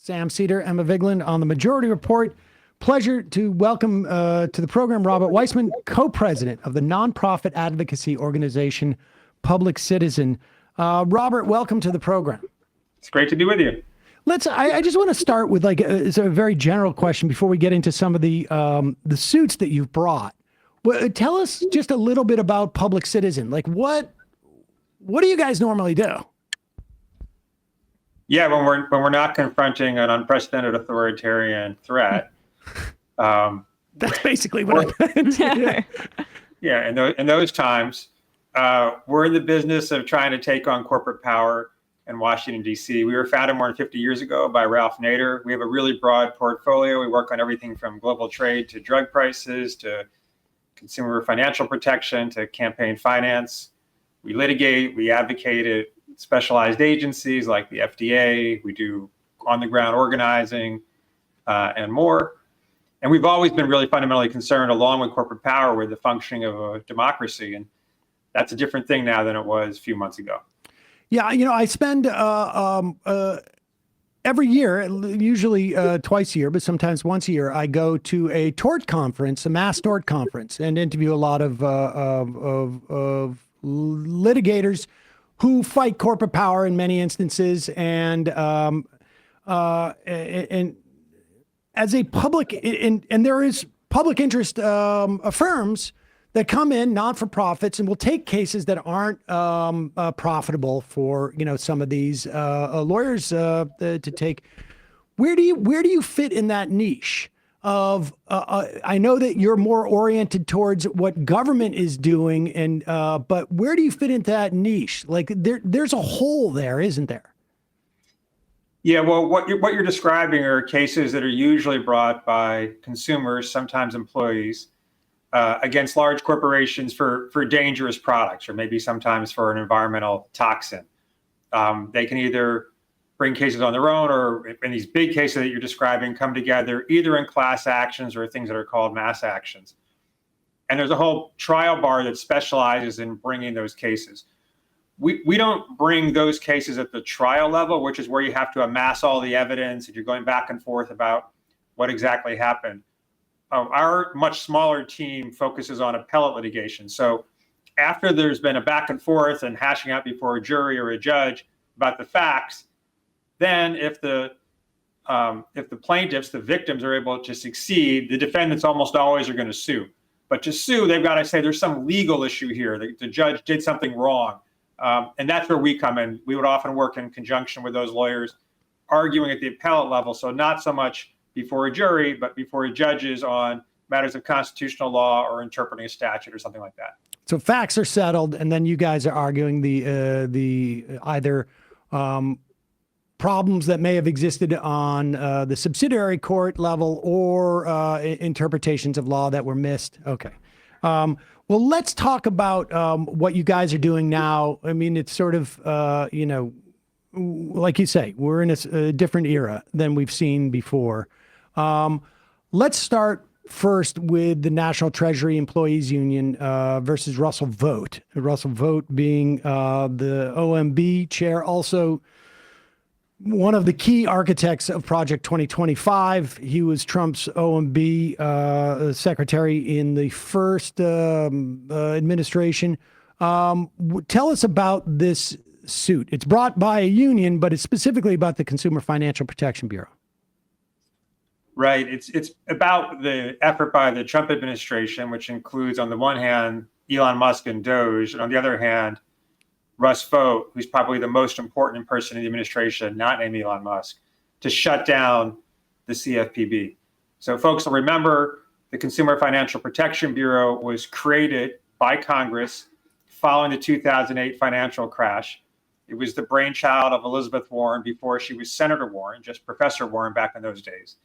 Sam Seder, Emma Vigeland on the Majority Report. Pleasure to welcome to the program Robert Weissman, co-president of the nonprofit advocacy organization Public Citizen. Robert, welcome to the program. It's great to be with you. I just want to start with it's a very general question before we get into some of the suits that you've brought. Well, tell us just a little bit about Public Citizen. Like what do you guys normally do? Yeah, when we're not confronting an unprecedented authoritarian threat. That's basically what I meant. Yeah, in those times, we're in the business of trying to take on corporate power in Washington, D.C. We were founded more than 50 years ago by Ralph Nader. We have a really broad portfolio. We work on everything from global trade to drug prices to consumer financial protection to campaign finance. We litigate, we advocate at specialized agencies like the FDA. We do on-the-ground organizing and more. And we've always been really fundamentally concerned, along with corporate power, with the functioning of a democracy. And that's a different thing now than it was a few months ago. Yeah, I spend every year, usually twice a year, but sometimes once a year, I go to a tort conference, a mass tort conference, and interview a lot of litigators who fight corporate power in many instances, and as a public, and there is public interest firms that come in, not-for-profits, and will take cases that aren't profitable for some of these lawyers to take. Where do you fit in that niche? I know that you're more oriented towards what government is doing, but where do you fit into that niche? Like there's a hole there, isn't there? Yeah, well, what you're describing are cases that are usually brought by consumers, sometimes employees, against large corporations for dangerous products, or maybe sometimes for an environmental toxin. They can either bring cases on their own, or in these big cases that you're describing, come together either in class actions or things that are called mass actions. And there's a whole trial bar that specializes in bringing those cases. We don't bring those cases at the trial level, which is where you have to amass all the evidence and you're going back and forth about what exactly happened. Our much smaller team focuses on appellate litigation. So after there's been a back and forth and hashing out before a jury or a judge about the facts, then if the plaintiffs, the victims, are able to succeed, the defendants almost always are going to sue. But to sue, they've got to say there's some legal issue here. The judge did something wrong. And that's where we come in. We would often work in conjunction with those lawyers, arguing at the appellate level. So not so much before a jury, but before judges on matters of constitutional law or interpreting a statute or something like that. So facts are settled, and then you guys are arguing the either problems that may have existed on the subsidiary court level or interpretations of law that were missed. Okay. Well, let's talk about what you guys are doing now. I mean, it's sort of, like you say, we're in a different era than we've seen before. Let's start first with the National Treasury Employees Union versus Russell Vogt. Russell Vogt being the OMB chair, also one of the key architects of Project 2025. He was Trump's OMB secretary in the first administration. Tell us about this suit. It's brought by a union, but it's specifically about the Consumer Financial Protection Bureau. Right. It's about the effort by the Trump administration, which includes, on the one hand, Elon Musk and Doge, and on the other hand, Russ Vogt, who's probably the most important person in the administration, not named Elon Musk, to shut down the CFPB. So folks will remember the Consumer Financial Protection Bureau was created by Congress following the 2008 financial crash. It was the brainchild of Elizabeth Warren before she was Senator Warren, just Professor Warren back in those days.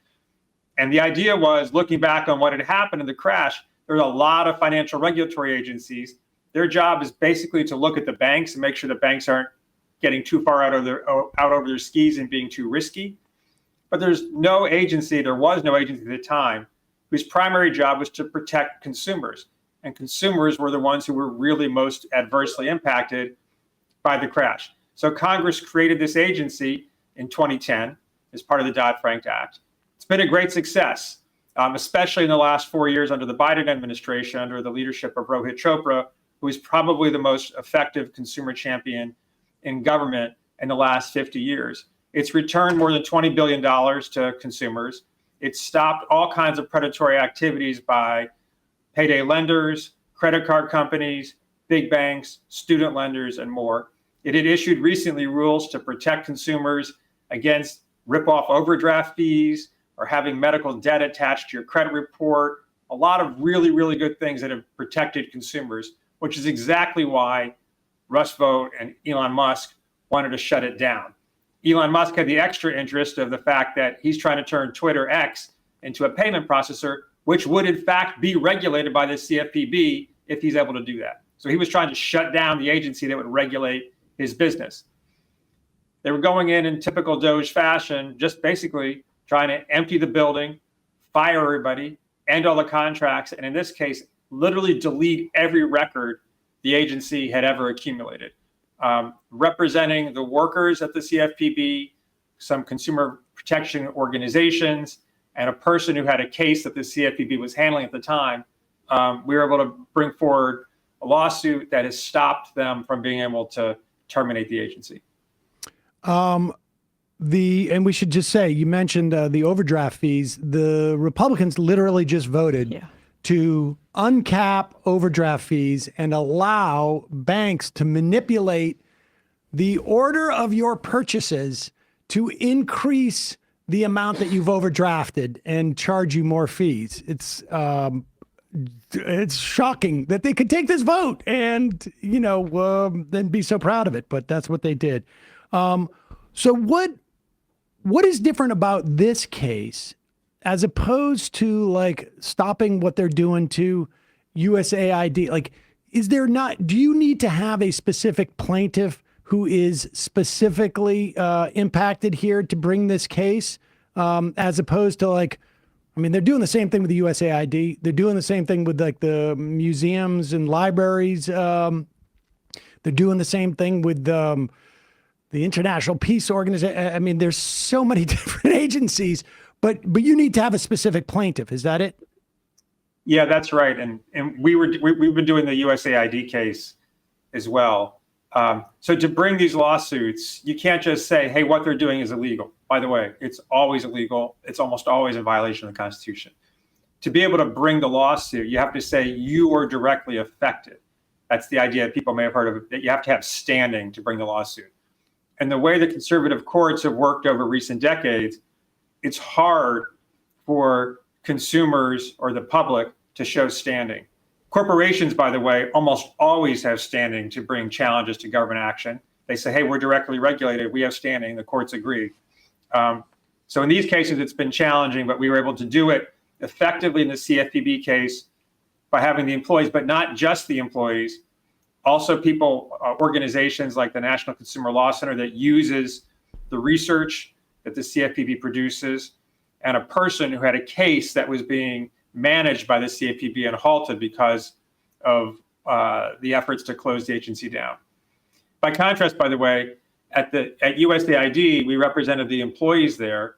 And the idea was, looking back on what had happened in the crash, there were a lot of financial regulatory agencies. Their job is basically to look at the banks and make sure the banks aren't getting too far out over their skis and being too risky. But there was no agency at the time whose primary job was to protect consumers. And consumers were the ones who were really most adversely impacted by the crash. So Congress created this agency in 2010. as part of the Dodd-Frank Act. It's been a great success, especially in the last 4 years under the Biden administration, under the leadership of Rohit Chopra, who is probably the most effective consumer champion in government in the last 50 years. It's returned more than $20 billion to consumers. It's stopped all kinds of predatory activities by payday lenders, credit card companies, big banks, student lenders, and more. It had issued recently rules to protect consumers against rip-off overdraft fees or having medical debt attached to your credit report. A lot of really, really good things that have protected consumers, which is exactly why Russ Vought and Elon Musk wanted to shut it down. Elon Musk had the extra interest of the fact that he's trying to turn Twitter X into a payment processor, which would in fact be regulated by the CFPB if he's able to do that. So he was trying to shut down the agency that would regulate his business. They were going in typical Doge fashion, just basically trying to empty the building, fire everybody, end all the contracts, and in this case, literally delete every record the agency had ever accumulated. Representing the workers at the CFPB, some consumer protection organizations, and a person who had a case that the CFPB was handling at the time, we were able to bring forward a lawsuit that has stopped them from being able to terminate the agency. And we should just say, you mentioned the overdraft fees. The Republicans literally just voted to uncap overdraft fees and allow banks to manipulate the order of your purchases to increase the amount that you've overdrafted and charge you more fees. It's shocking that they could take this vote and, then be so proud of it, but that's what they did. So what is different about this case as opposed to like stopping what they're doing to USAID? Like, do you need to have a specific plaintiff who is specifically impacted here to bring this case, as opposed to they're doing the same thing with the USAID. They're doing the same thing with like the museums and libraries. They're doing the same thing with the International Peace Organization. There's so many different agencies, but you need to have a specific plaintiff. Is that it? Yeah, that's right. And we've been doing the USAID case as well. So to bring these lawsuits, you can't just say, hey, what they're doing is illegal. By the way, it's always illegal. It's almost always in violation of the Constitution. To be able to bring the lawsuit, you have to say you are directly affected. That's the idea that people may have heard of, that you have to have standing to bring the lawsuit. And the way the conservative courts have worked over recent decades, it's hard for consumers or the public to show standing. Corporations, by the way, almost always have standing to bring challenges to government action. They say, hey, we're directly regulated. We have standing. The courts agree. So in these cases, it's been challenging, but we were able to do it effectively in the CFPB case by having the employees, but not just the employees, also people, organizations like the National Consumer Law Center that uses the research that the CFPB produces, and a person who had a case that was being managed by the CFPB and halted because of the efforts to close the agency down. By contrast, by the way, at USAID, we represented the employees there,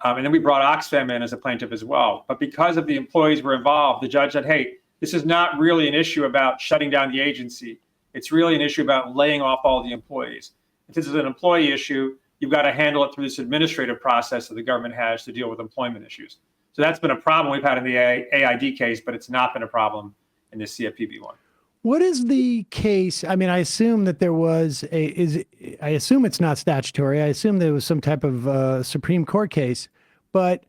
and then we brought Oxfam in as a plaintiff as well. But because of the employees were involved, the judge said, hey, this is not really an issue about shutting down the agency. It's really an issue about laying off all the employees. If this is an employee issue, you've got to handle it through this administrative process that the government has to deal with employment issues. So that's been a problem we've had in the AID case, but it's not been a problem in the CFPB one. What is the case? I assume that there was I assume it's not statutory. I assume there was some type of Supreme Court case, but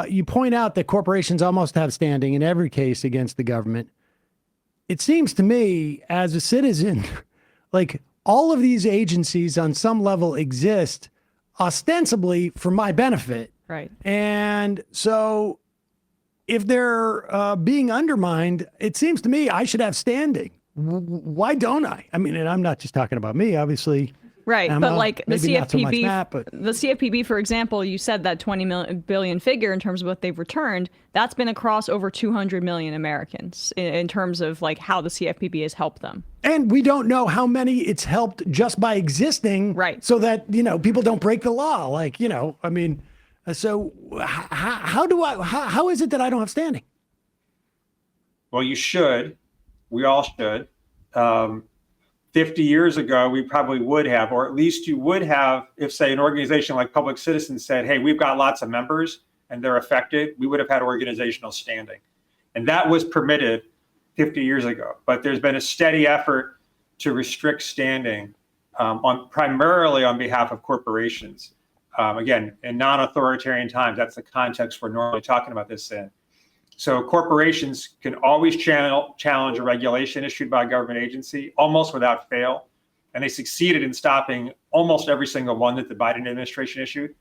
you point out that corporations almost have standing in every case against the government. It seems to me as a citizen, like all of these agencies on some level exist ostensibly for my benefit. Right. And so if they're being undermined, it seems to me I should have standing. Why don't I? And I'm not just talking about me, obviously. Right, Emma, but like the maybe not so much CFPB, that, but the CFPB, for example, you said that 20 billion figure in terms of what they've returned. That's been across over 200 million Americans in terms of like how the CFPB has helped them. and we don't know how many it's helped just by existing, Right. so that, people don't break the law. Like, I mean, so how is it that I don't have standing? Well, you should. We all should. 50 years ago, we probably would have, or at least you would have, if, say, an organization like Public Citizen said, hey, we've got lots of members and they're affected, we would have had organizational standing. And that was permitted 50 years ago. But there's been a steady effort to restrict standing primarily on behalf of corporations. Again, in non-authoritarian times, that's the context we're normally talking about this in. So corporations can always challenge a regulation issued by a government agency almost without fail. And they succeeded in stopping almost every single one that the Biden administration issued.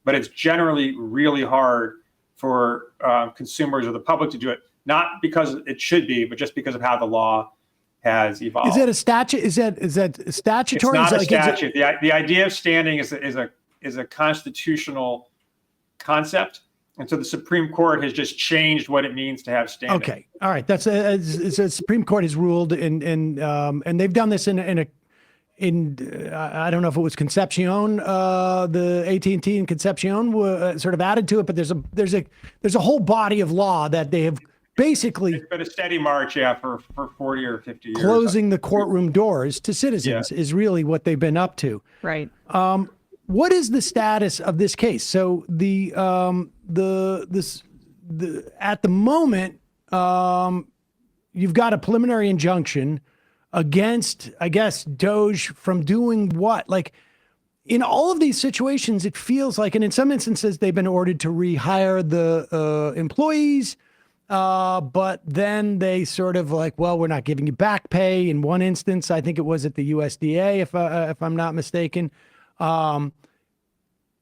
But it's generally really hard for consumers or the public to do it, not because it should be, but just because of how the law has evolved. Is that a statute? Is that statutory? It's not a statute. The idea of standing is a constitutional concept. And so the Supreme Court has just changed what it means to have standing. Okay, all right. That's the Supreme Court has ruled, and they've done this in I don't know if it was Concepcion, the AT&T and Concepcion sort of added to it, but there's a whole body of law that they have basically. It's been a steady march, for 40 or 50 years. Closing the courtroom doors to citizens is really what they've been up to. Right. What is the status of this case? So at the moment, you've got a preliminary injunction against, I guess, Doge from doing what? Like, in all of these situations, it feels like, and in some instances, they've been ordered to rehire the employees, but then they sort of like, well, we're not giving you back pay. In one instance, I think it was at the USDA, if I'm not mistaken.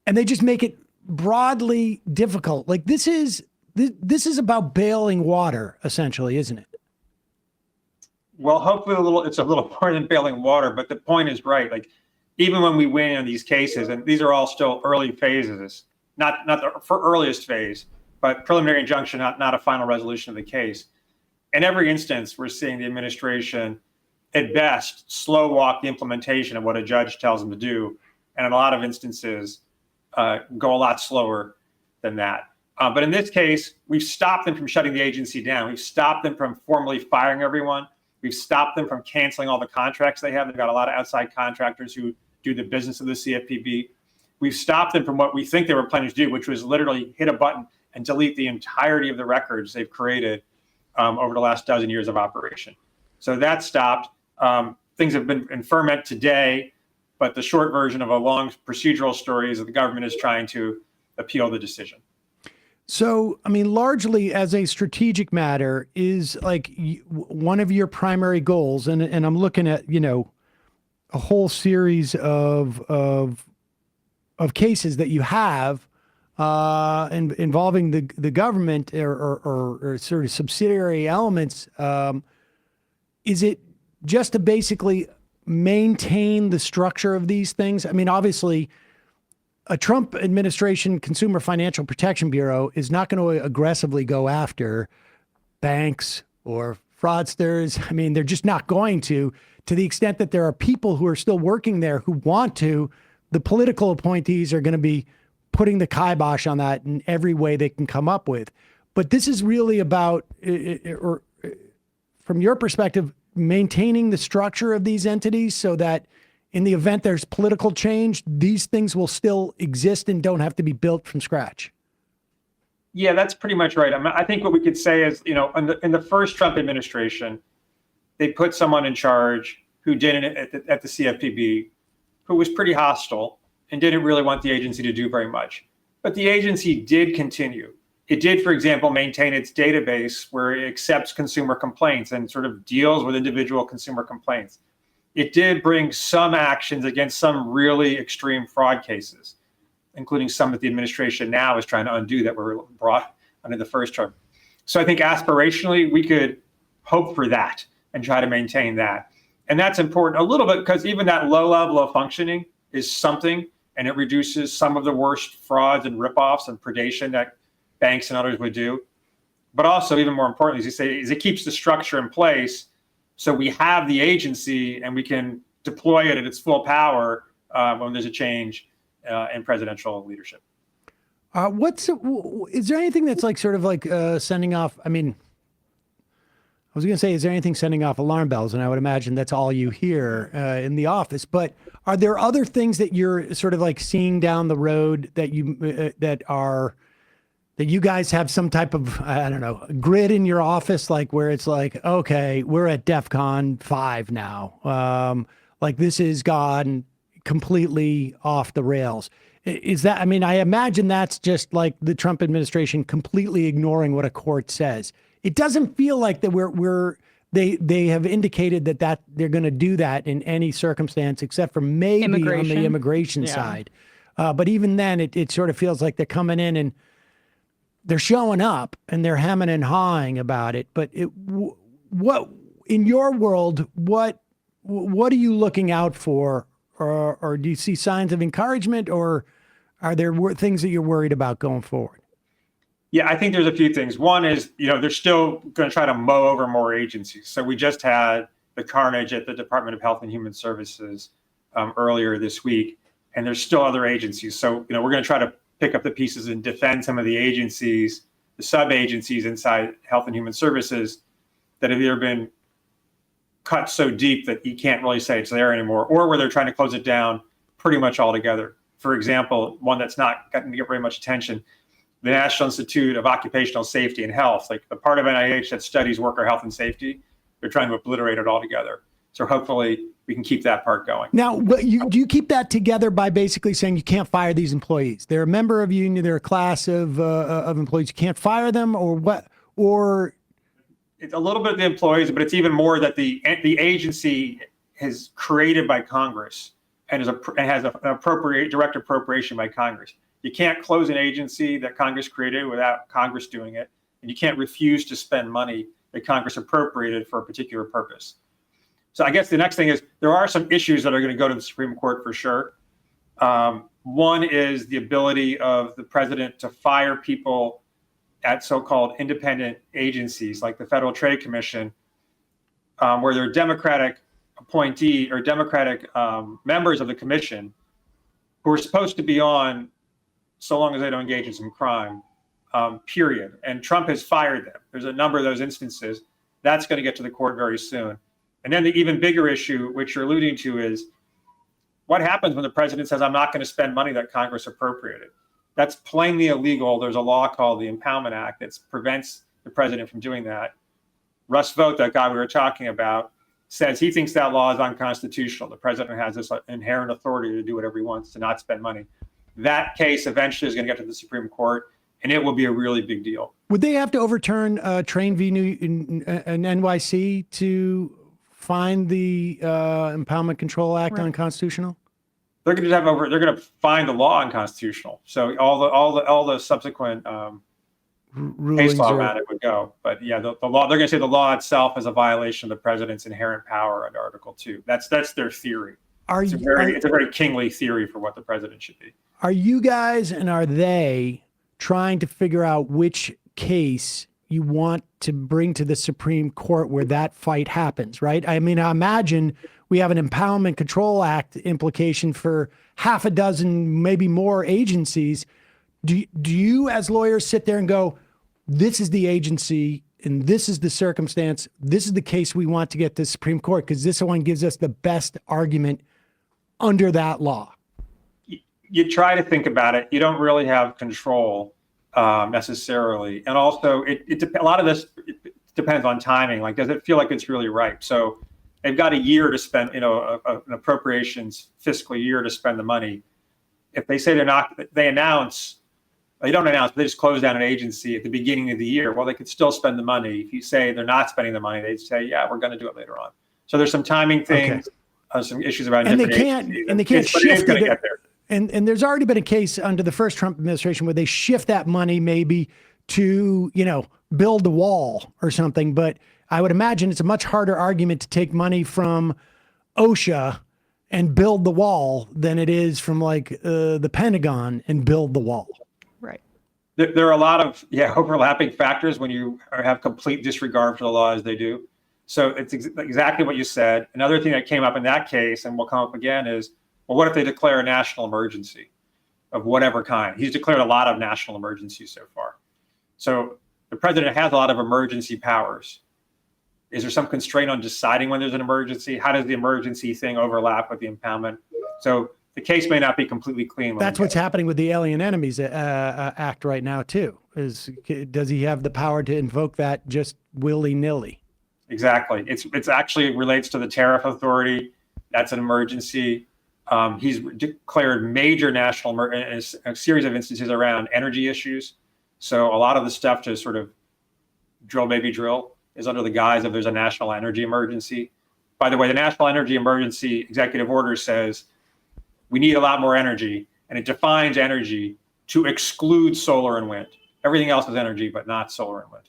And they just make it broadly difficult. Like this is about bailing water, essentially, isn't it? Well, hopefully it's a little more than bailing water, but the point is right. Like even when we win in these cases, and these are all still early phases, not the earliest phase, but preliminary injunction, not a final resolution of the case. In every instance, we're seeing the administration, at best, slow walk the implementation of what a judge tells them to do. And in a lot of instances, go a lot slower than that. But in this case, we've stopped them from shutting the agency down. We've stopped them from formally firing everyone. We've stopped them from canceling all the contracts they have. They've got a lot of outside contractors who do the business of the CFPB. We've stopped them from what we think they were planning to do, which was literally hit a button and delete the entirety of the records they've created over the last dozen years of operation. So that stopped. Things have been in ferment today, but the short version of a long procedural story is that the government is trying to appeal the decision. So, I mean, largely as a strategic matter, is like one of your primary goals, and I'm looking at, a whole series of cases that you have involving the government or sort of subsidiary elements. Is it just to basically maintain the structure of these things? I mean, obviously, a Trump administration Consumer Financial Protection Bureau is not going to aggressively go after banks or fraudsters. I mean, they're just not going to the extent that there are people who are still working there who want to. The political appointees are going to be putting the kibosh on that in every way they can come up with. But this is really about, or from your perspective, maintaining the structure of these entities so that in the event there's political change, these things will still exist and don't have to be built from scratch. Yeah, that's pretty much right. I think what we could say is, in the first Trump administration, they put someone in charge who did it at the CFPB, who was pretty hostile and didn't really want the agency to do very much. But the agency did continue. It did, for example, maintain its database where it accepts consumer complaints and sort of deals with individual consumer complaints. It did bring some actions against some really extreme fraud cases, including some that the administration now is trying to undo that were brought under the first Trump. So I think aspirationally, we could hope for that and try to maintain that. And that's important a little bit because even that low level of functioning is something, and it reduces some of the worst frauds and ripoffs and predation that banks and others would do. But also, even more importantly, as you say, is it keeps the structure in place so we have the agency and we can deploy it at its full power when there's a change in presidential leadership. Is there anything that's like sort of like sending off? I mean, I was going to say, is there anything sending off alarm bells? And I would imagine that's all you hear in the office. But are there other things that you're sort of like seeing down the road that you guys have some type of, I don't know, grid in your office, like where it's like, okay, we're at DEFCON 5 now. Like this is gone completely off the rails. Is that, I mean, I imagine that's just like the Trump administration completely ignoring what a court says. It doesn't feel like that they have indicated that they're going to do that in any circumstance except for maybe on the immigration side. But even then, it sort of feels like they're coming in and they're showing up and they're hemming and hawing about it. But what in your world, what are you looking out for, or do you see signs of encouragement, or are there things that you're worried about going forward? Yeah, I think there's a few things. One is, they're still going to try to mow over more agencies. So we just had the carnage at the Department of Health and Human Services earlier this week, and there's still other agencies. So, we're going to try to pick up the pieces and defend some of the agencies, the sub-agencies inside Health and Human Services that have either been cut so deep that you can't really say it's there anymore, or where they're trying to close it down pretty much altogether. For example, one that's not gotten to get very much attention, the National Institute of Occupational Safety and Health, like the part of NIH that studies worker health and safety, they're trying to obliterate it altogether. So hopefully we can keep that part going. Now, do you keep that together by basically saying you can't fire these employees? They're a member of a union, they're a class of employees. You can't fire them, or what? Or it's a little bit of the employees, but it's even more that the agency is created by Congress and has an direct appropriation by Congress. You can't close an agency that Congress created without Congress doing it, and you can't refuse to spend money that Congress appropriated for a particular purpose. So I guess the next thing is there are some issues that are going to go to the Supreme Court for sure. One is the ability of the president to fire people at so-called independent agencies like the Federal Trade Commission, where they're Democratic appointee or Democratic members of the commission who are supposed to be on so long as they don't engage in some crime, period. And Trump has fired them. There's a number of those instances. That's going to get to the court very soon. And then the even bigger issue, which you're alluding to, is what happens when the president says, I'm not going to spend money that Congress appropriated? That's plainly illegal. There's a law called the Impoundment Act that prevents the president from doing that. Russ Vought, that guy we were talking about, says he thinks that law is unconstitutional. The president has this inherent authority to do whatever he wants, to not spend money. That case eventually is going to get to the Supreme Court, and it will be a really big deal. Would they have to overturn Train v. NYC to find the Impoundment Control Act unconstitutional? They're going to find the law unconstitutional. So all the subsequent case law around it would go. But yeah, the law, they're going to say the law itself is a violation of the president's inherent power under Article 2. That's their theory. It's a very kingly theory for what the president should be. Are you guys and are they trying to figure out which case you want to bring to the Supreme Court where that fight happens, right? I mean, I imagine we have an Impoundment Control Act implication for half a dozen, maybe more agencies. Do you as lawyers sit there and go, this is the agency and this is the circumstance, this is the case we want to get to the Supreme Court because this one gives us the best argument under that law? You try to think about it. You don't really have control necessarily. And also, a lot of this depends on timing. Like, does it feel like it's really ripe? So they've got a year to spend, an appropriations fiscal year to spend the money. If they say they don't announce, but they just close down an agency at the beginning of the year, well, they could still spend the money. If you say they're not spending the money, they'd say, yeah, we're going to do it later on. So there's some timing things, some issues around different agencies. And they can't shift it. Get there. And there's already been a case under the first Trump administration where they shift that money maybe to, build the wall or something. But I would imagine it's a much harder argument to take money from OSHA and build the wall than it is from like the Pentagon and build the wall. Right. There are a lot of overlapping factors when you have complete disregard for the law as they do. So it's exactly what you said. Another thing that came up in that case, and will come up again, is, well, what if they declare a national emergency of whatever kind? He's declared a lot of national emergencies so far. So the president has a lot of emergency powers. Is there some constraint on deciding when there's an emergency? How does the emergency thing overlap with the impoundment? So the case may not be completely clean. That's what's happening with the Alien Enemies Act right now, too. Does he have the power to invoke that just willy-nilly? Exactly. It's actually relates to the tariff authority. That's an emergency. He's declared major national a series of instances around energy issues. So a lot of the stuff to sort of drill, baby, drill is under the guise of there's a national energy emergency. By the way, the national energy emergency executive order says we need a lot more energy, and it defines energy to exclude solar and wind. Everything else is energy, but not solar and wind.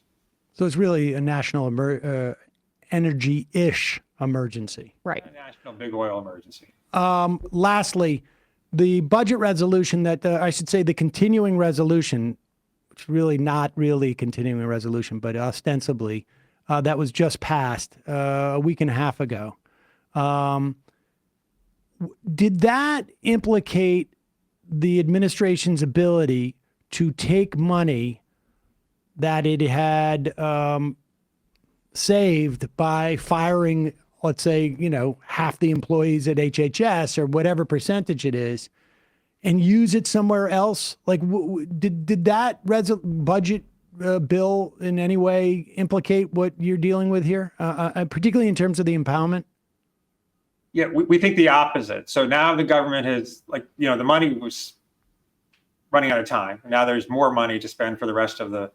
So it's really a national energy-ish emergency. Right. A national big oil emergency. Lastly, the budget resolution that I should say the continuing resolution, which is really not really a continuing resolution, but ostensibly that was just passed a week and a half ago. Did that implicate the administration's ability to take money that it had saved by firing, let's say, half the employees at HHS or whatever percentage it is, and use it somewhere else? Like, did that budget bill in any way implicate what you're dealing with here, particularly in terms of the impoundment? Yeah, we think the opposite. So now the government has, the money was running out of time. Now there's more money to spend for the rest of the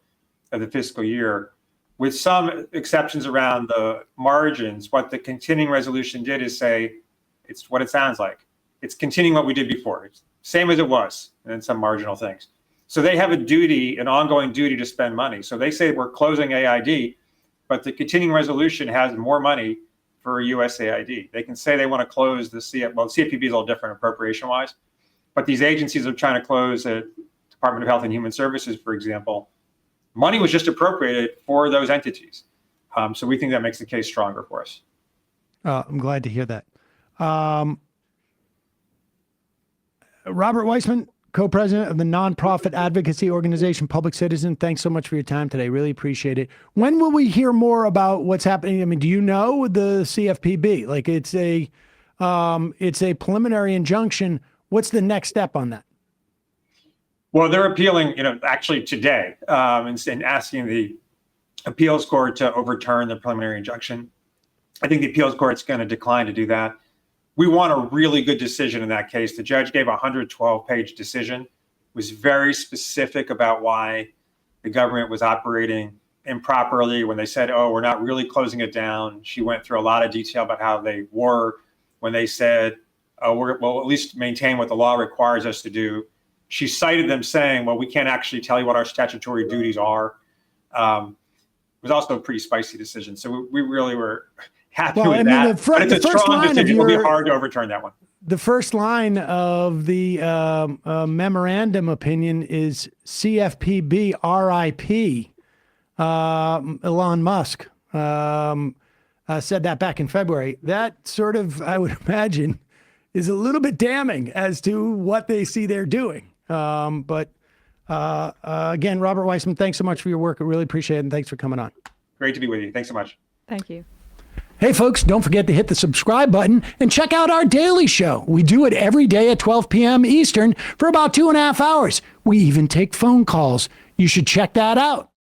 fiscal year. With some exceptions around the margins, what the continuing resolution did is say, it's what it sounds like. It's continuing what we did before. It's same as it was, and then some marginal things. So they have an ongoing duty to spend money. So they say we're closing AID, but the continuing resolution has more money for USAID. They can say they want to close the CFPB is all different appropriation-wise, but these agencies are trying to close the Department of Health and Human Services, for example. Money was just appropriated for those entities. So we think that makes the case stronger for us. I'm glad to hear that. Robert Weissman, co-president of the nonprofit advocacy organization Public Citizen, thanks so much for your time today. Really appreciate it. When will we hear more about what's happening? I mean, do you know the CFPB? Like, it's a preliminary injunction. What's the next step on that? Well, they're appealing, actually today, and asking the appeals court to overturn the preliminary injunction. I think the appeals court's going to decline to do that. We want a really good decision in that case. The judge gave a 112-page decision, was very specific about why the government was operating improperly. When they said, oh, we're not really closing it down, she went through a lot of detail about how they were. When they said, oh, we'll at least maintain what the law requires us to do, she cited them saying, well, we can't actually tell you what our statutory duties are. It was also a pretty spicy decision. So we really were happy with that. But it's a strong decision. It'll be hard to overturn that one. The first line of the memorandum opinion is CFPB RIP. Elon Musk said that back in February. That sort of, I would imagine, is a little bit damning as to what they see they're doing. But again, Robert Weissman, thanks so much for your work. I really appreciate it. And thanks for coming on. Great to be with you. Thanks so much. Thank you. Hey, folks, don't forget to hit the subscribe button and check out our daily show. We do it every day at 12 p.m. Eastern for about 2.5 hours. We even take phone calls. You should check that out.